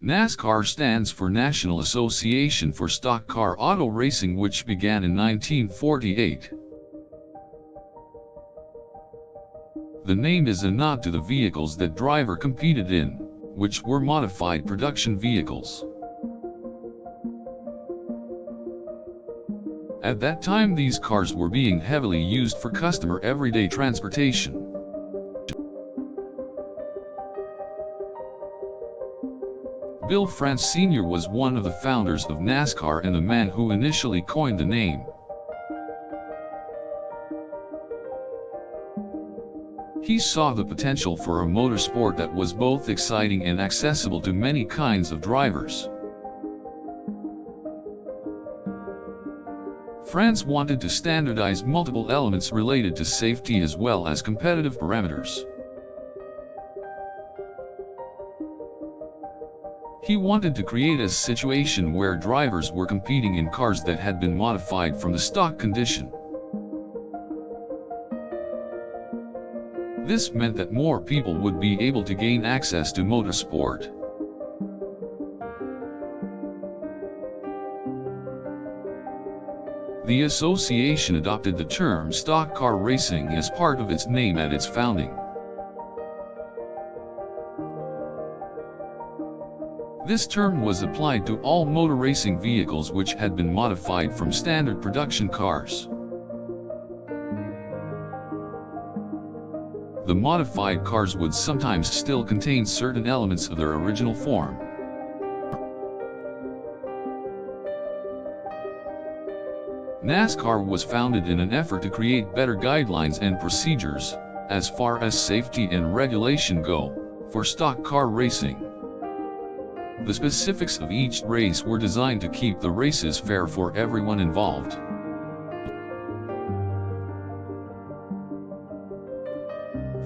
NASCAR stands for National Association for Stock Car Auto Racing, which began in 1948. The name is a nod to the vehicles that driver competed in, which were modified production vehicles. At that time, these cars were being heavily used for customer everyday transportation. Bill France Sr. was one of the founders of NASCAR and the man who initially coined the name. He saw the potential for a motorsport that was both exciting and accessible to many kinds of drivers. France wanted to standardize multiple elements related to safety as well as competitive parameters. He wanted to create a situation where drivers were competing in cars that had been modified from the stock condition. This meant that more people would be able to gain access to motorsport. The association adopted the term stock car racing as part of its name at its founding. This term was applied to all motor racing vehicles which had been modified from standard production cars. The modified cars would sometimes still contain certain elements of their original form. NASCAR was founded in an effort to create better guidelines and procedures, as far as safety and regulation go, for stock car racing. The specifics of each race were designed to keep the races fair for everyone involved.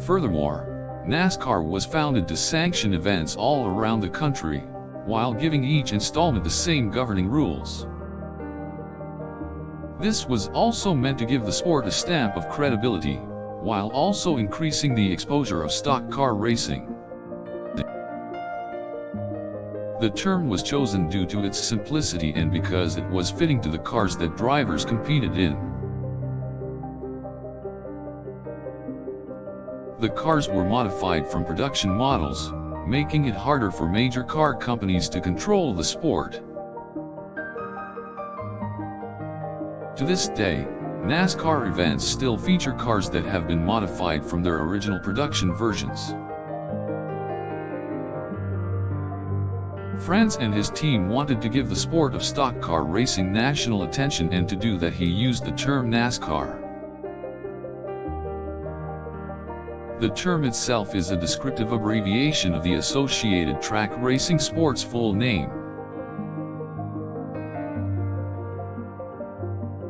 Furthermore, NASCAR was founded to sanction events all around the country, while giving each installment the same governing rules. This was also meant to give the sport a stamp of credibility, while also increasing the exposure of stock car racing. The term was chosen due to its simplicity and because it was fitting to the cars that drivers competed in. The cars were modified from production models, making it harder for major car companies to control the sport. To this day, NASCAR events still feature cars that have been modified from their original production versions. France and his team wanted to give the sport of stock car racing national attention, and to do that he used the term NASCAR. The term itself is a descriptive abbreviation of the Associated Track Racing Sports' full name.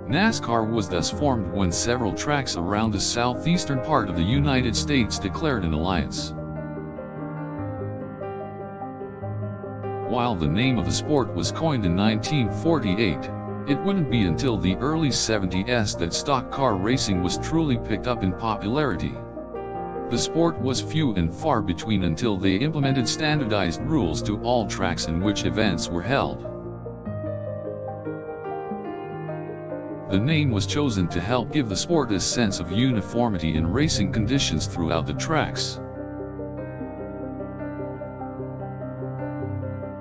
NASCAR was thus formed when several tracks around the southeastern part of the United States declared an alliance. While the name of the sport was coined in 1948, it wouldn't be until the early 70s that stock car racing was truly picked up in popularity. The sport was few and far between until they implemented standardized rules to all tracks in which events were held. The name was chosen to help give the sport a sense of uniformity in racing conditions throughout the tracks.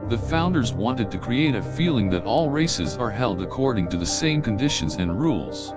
The founders wanted to create a feeling that all races are held according to the same conditions and rules.